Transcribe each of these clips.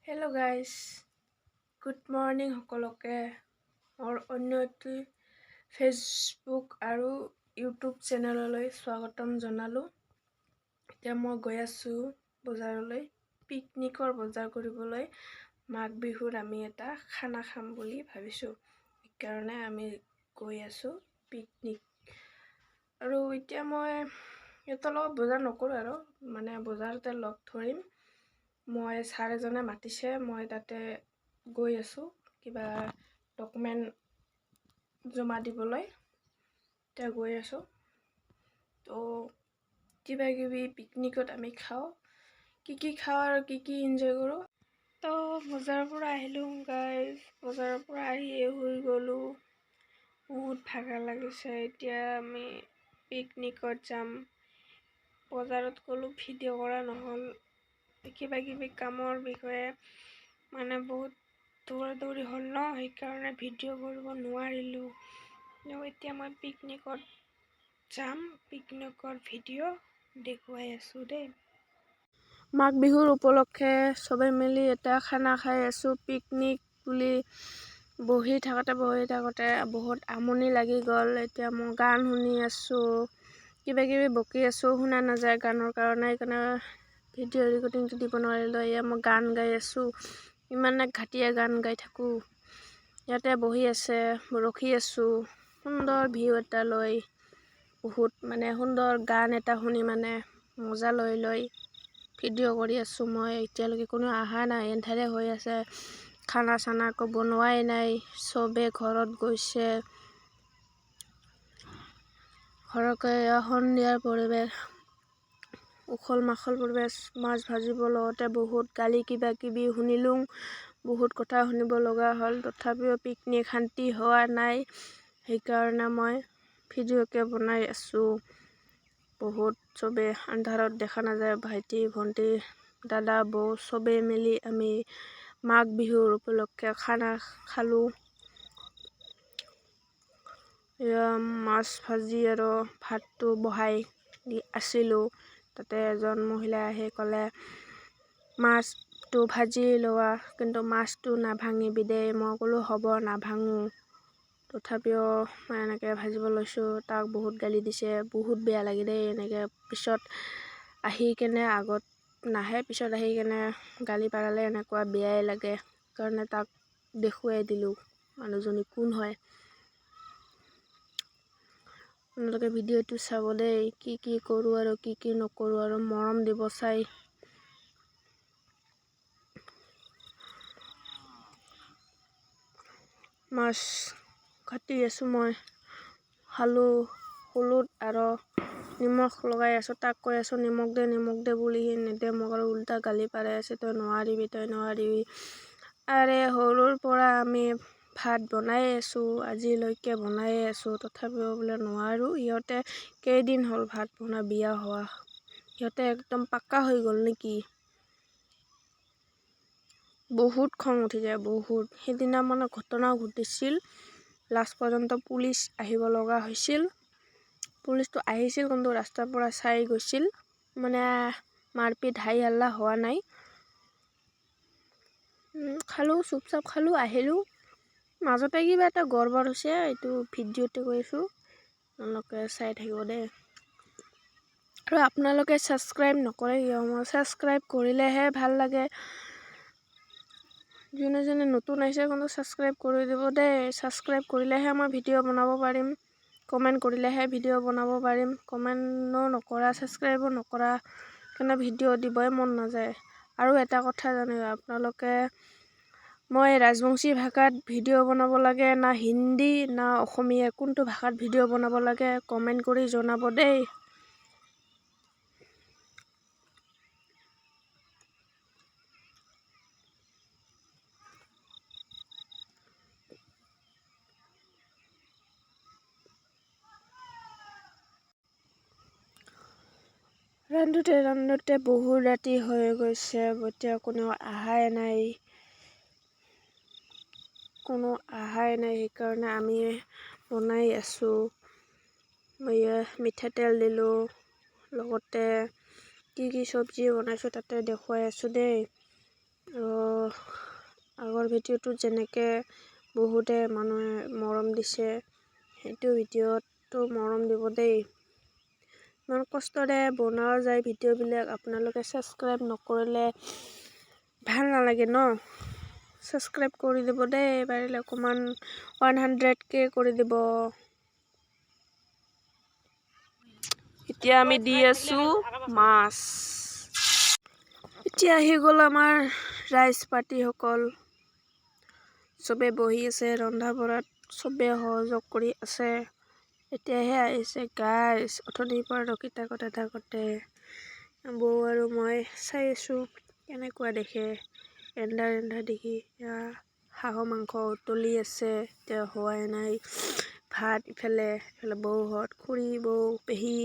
Hello' guys, good morning সকলোকে। মোৰ অন্য এটি ফেচবুক আৰু ইউটিউব চেনেললৈ স্বাগতম জনালোঁ। এতিয়া মই গৈ আছোঁ বজাৰলৈ, পিকনিকৰ বজাৰ কৰিবলৈ। মাঘ বিহুত আমি এটা খানা খাম বুলি ভাবিছোঁ, সেইকাৰণে আমি গৈ আছোঁ পিকনিক। আৰু এতিয়া মই সিহঁতৰ লগত বজাৰ নকৰোঁ আৰু বজাৰতে লগ ধৰিম। মই ছাৰ এজনে মাতিছে, মই তাতে গৈ আছোঁ কিবা ডকুমেণ্ট জমা দিবলৈ। এতিয়া গৈ আছোঁ। তো কিবা কিবি পিকনিকত আমি খাওঁ, কি খাওঁ আৰু কি এনজয় কৰোঁ। তো বজাৰৰ পৰা আহিলোঁ গাইজ, বজাৰৰ পৰা আহি শুই গ'লোঁ। বহুত ভাগৰ লাগিছে। এতিয়া আমি পিকনিকত যাম। বজাৰত গ'লোঁ, ভিডিঅ' কৰা নহ'ল। কিবা কিবি কামৰ বিষয়ে বহুত দৌৰা হ'ল ন, সেইকাৰণে ভিডিঅ' কৰিব নোৱাৰিলোঁ। এতিয়া মই পিকনিকত যাম, পিকনিকৰ ভিডিঅ' দেখুৱাই আছোঁ দেই। মাঘ বিহুৰ উপলক্ষে চবে মিলি এটা খানা খাই আছোঁ, পিকনিক বুলি। বহি থাকোঁতে বহুত আমনি লাগি গ'ল। এতিয়া মই গান শুনি আছোঁ, কিবা কিবি বকি আছোঁ, শুনা নাযায় গানৰ কাৰণে, সেইকাৰণে ভিডিঅ' ৰেকৰ্ডিংটো দিব নোৱাৰিলোঁ। এয়া মই গান গাই আছোঁ, ইমানে ঘাটিয়া গান গাই থাকোঁ। ইয়াতে বহি আছে, ৰখি আছোঁ সুন্দৰ ভিউ এটা লৈ, বহুত সুন্দৰ গান এটা শুনি মজা লৈ ভিডিঅ' কৰি আছোঁ মই। এতিয়ালৈকে কোনো অহা নাই, এন্ধাৰে হৈ আছে। খানা চানা একো বনোৱাই নাই, চবে ঘৰত গৈছে। ঘৰকে সন্ধিয়াৰ পৰিৱেশ, উখল মাখল পৰিৱেশ। মাছ ভাজিব লগতে বহুত গালি কিবা কিবি শুনিলোঁ, বহুত কথা শুনিব লগা হ'ল। তথাপিও পিকনিক শান্তি হোৱা নাই, সেইকাৰণে মই ভিডিঅ'কে বনাই আছোঁ। বহুত চবে আন্ধাৰত দেখা নাযায়, ভাইটি ভণ্টি দাদা বৌ চবেই মিলি আমি মাঘ বিহুৰ উপলক্ষে খানা খালোঁ। মাছ ভাজি আৰু ভাতটো বহাই দি আছিলোঁ। তাতে এজন মহিলাই আহি ক'লে মাছটো ভাজি লোৱা, কিন্তু মাছটো নাভাঙিবি দেই। মই ক'লোঁ হ'ব, নাভাঙো। তথাপিও মই এনেকৈ ভাজিব লৈছোঁ, তাক বহুত গালি দিছে। বহুত বেয়া লাগে দেই এনেকৈ। পিছত আহি কেনে আগত নাহে, পিছত আহি কেনে গালি পাৰালে এনেকুৱা বেয়াই লাগে। সেইকাৰণে তাক দেখুৱাই দিলোঁ মানুহজনী কোন হয়। আপোনালোকে ভিডিঅ'টো চাব দেই, কি কৰোঁ আৰু কি নকৰোঁ, আৰু মৰম দিব চাই। মাছ কাটি আছোঁ মই, হলুদ আৰু নিমখ লগাই আছোঁ। তাক কৈ আছোঁ নিমখ দে বুলি, সি নিদে। মোক আৰু উল্টা গালি পাৰাই আছে, তই নোৱাৰিবি। আৰে সৰুৰ পৰা আমি ভাত বনাই আছোঁ, আজিলৈকে বনাই আছোঁ, তথাপিও বোলে নোৱাৰোঁ। সিহঁতে কেইদিন হ'ল ভাত বনোৱা, বিয়া হোৱা, সিহঁতে একদম পাক্কা হৈ গ'ল নেকি। বহুত খং উঠি যায়, বহুত। সেইদিনা ঘটনা ঘটিছিল, লাষ্ট পৰ্যন্ত পুলিচ আহিব লগা হৈছিল। পুলিচটো আহিছিল, কিন্তু ৰাস্তাৰ পৰা চাই গৈছিল। মাৰপিট হাই হাল্লা হোৱা নাই। খালোঁ, চুপচাপ খালোঁ, আহিলোঁ। মাজতে কিবা এটা গড়বড় হৈছে, এইটো ভিডিঅ'তে কৈ আছোঁ, আপোনালোকে চাই থাকিব দেই। আৰু আপোনালোকে ছাবস্ক্ৰাইব নকৰে কিয়? মই ছাবস্ক্ৰাইব কৰিলেহে ভাল লাগে। যোনে নতুন আহিছে, কিন্তু ছাবস্ক্ৰাইব কৰি দিব দেই। ছাবস্ক্ৰাইব কৰিলেহে মই ভিডিঅ' বনাব পাৰিম, কমেণ্ট কৰিলেহে ভিডিঅ' বনাব পাৰিম। কমেণ্টো নকৰা, ছাবস্ক্ৰাইবো নকৰা, সেইকাৰণে ভিডিঅ' দিবই মন নাযায়। আৰু এটা কথা জানিব আপোনালোকে, মই ৰাজবংশী ভাষাত ভিডিঅ' বনাব লাগে না হিন্দী না অসমীয়া, কোনটো ভাষাত ভিডিঅ' বনাব লাগে কমেণ্ট কৰি জনাব দেই। ৰান্ধোতে বহুত ৰাতি হৈ গৈছে, এতিয়া কোনো অহাই নাই, সেইকাৰণে আমি বনাই আছোঁ। মিঠাতেল দিলোঁ, লগতে কি চব্জি বনাইছোঁ তাতে দেখুৱাই আছোঁ দেই। আগৰ ভিডিঅ'টো যেনেকৈ বহুতে মানুহে মৰম দিছে, সেইটো ভিডিঅ'টো মৰম দিব দেই। ইমান কষ্টৰে বনোৱা যায় ভিডিঅ'বিলাক, আপোনালোকে ছাবস্ক্ৰাইব নকৰিলে ভাল নালাগে ন। ছাবস্ক্ৰাইব কৰি দিব দেই, পাৰিলে অকণমান 100K কৰি দিব। এতিয়া আমি দি আছোঁ মাছ। এতিয়া আহি গ'ল আমাৰ ৰাইজ পাৰ্টিসকল, চবে বহি আছে ৰন্ধা বঢ়াত, চবে সহযোগ কৰি আছে। এতিয়াহে আহিছে গাইজ, অথনিৰ পৰা ৰখি থাকোঁতে বৌ আৰু মই চাই আছোঁ কেনেকুৱা দেখে, এন্ধা দেখি। হাঁহৰ মাংস উতলি আছে, এতিয়া হোৱাই নাই। ভাত ইফালে বৌহঁত, খুৰী, বৌ, পেহী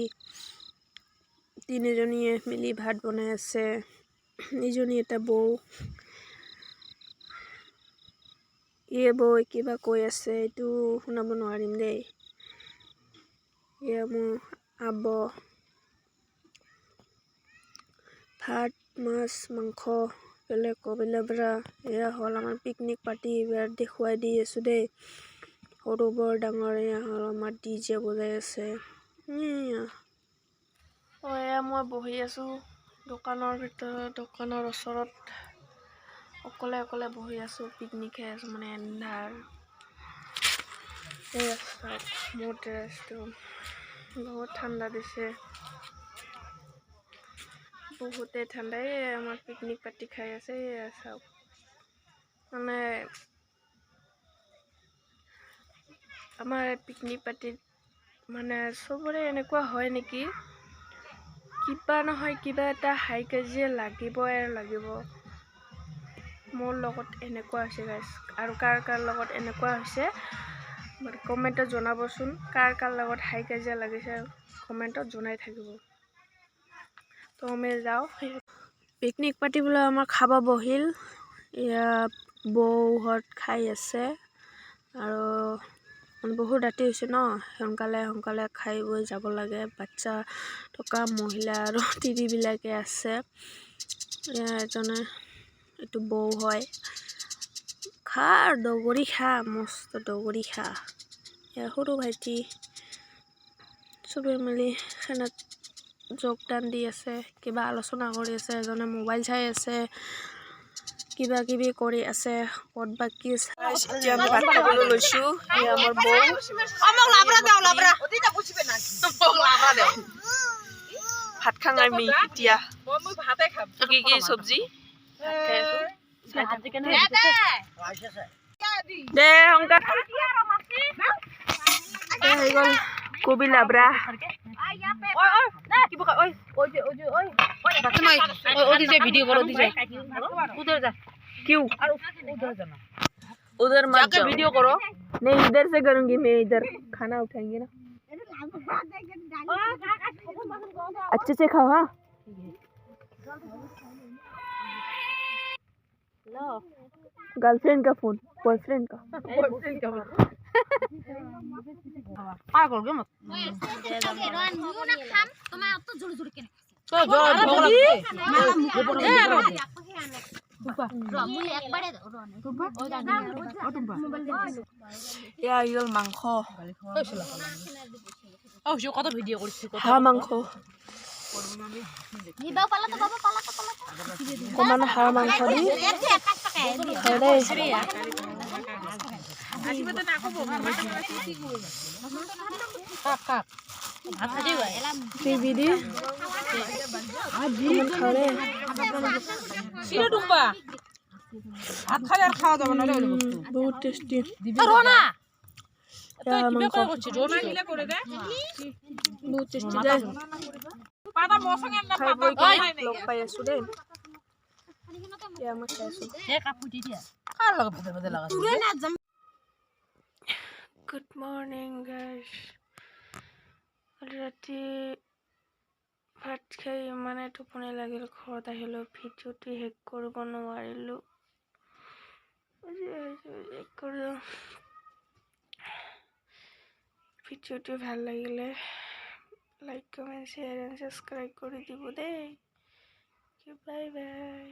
তিনিজনীয়ে মিলি ভাত বনাই আছে। ইজনী এটা বৌ, বৌ কিবা কৈ আছে, এইটো শুনাব নোৱাৰিম দেই। মোৰ আব, ভাত, মাছ, মাংস, কবিলা। এয়া হ'ল আমাৰ পিকনিক পাৰ্টি। এইবাৰ দেখুৱাই দি আছোঁ দেই, সৰু বৰ ডাঙৰ। এয়া হ'ল আমাৰ DJ বজাই আছে। এয়া মই বহি আছোঁ দোকানৰ ভিতৰত, দোকানৰ ওচৰত অকলে বহি আছোঁ, পিকনিক খাই আছোঁ, মানে এন্ধাৰ। এয়া চাওক মোৰ ড্ৰেছটো, বহুত ঠাণ্ডা দিছে, বহুতে ঠাণ্ডা। আমাৰ পিকনিক পাৰ্টি খাই আছে, এয়া চাওক। মানে আমাৰ পিকনিক পাৰ্টিত মানে চবৰে এনেকুৱা হয় নেকি, কিবা নহয় কিবা এটা হাই কাজিয়া লাগিব। মোৰ লগত এনেকুৱা হৈছে গাইজ, আৰু কাৰ লগত এনেকুৱা হৈছে কমেণ্টত জনাবচোন। কাৰ লগত হাই কাজিয়া লাগিছে কমেণ্টত জনাই থাকিব। তো আমি যাওঁ। পিকনিক পাৰ্টি বোলে আমাৰ খাব বহিল। এয়া বৌহঁত খাই আছে, আৰু বহুত ৰাতি হৈছে ন, সোনকালে খাই বৈ যাব লাগে। বাচ্চা থকা মহিলা আৰু তিৰিবিলাকে আছে। এজনে, এইটো বৌ হয়, খা দগৰি খা, মস্ত দগৰি খা। সৰু ভাইটি চবে মিলি খানাত যোগদান দি আছে, কিবা আলোচনা কৰি আছে। এজনে মোবাইল চাই আছে, কিবা কিবি কৰি আছে। ক'ত বা কি এতিয়া আমি ভাত খাবলৈ লৈছোঁ। আমাৰ বৌ ভাত খাং আমি এতিয়া। কি চব্জি দে সংকা হৈ গ'ল কবি লাবৰা। उधर मत वीडियो करो, नहीं इधर से करूंगी मैं, इधर खाना उठाएंगे ना। अच्छे से खाओ। हाँ गर्लफ्रेंड का फोन, बॉयफ्रेंड का মাংস, হাঁহ মাংস, অকণমান হাঁহ মাংস দি খাওঁ দেই। টিভি দি খাওঁ দেই। বহুত টেষ্টি, বহুত টেষ্টি দেই। লগ পাই আছো দেই, মই খাই আছো। Good morning guys. ৰাতি ভাত খাই ইমানে টোপনি লাগিল, ঘৰত আহিলোঁ, ভিডিঅ'টো শেষ কৰিব নোৱাৰিলোঁ। ভিডিঅ'টো ভাল লাগিলে like, comment, share and subscribe কৰি দিব দেই। Bye bye.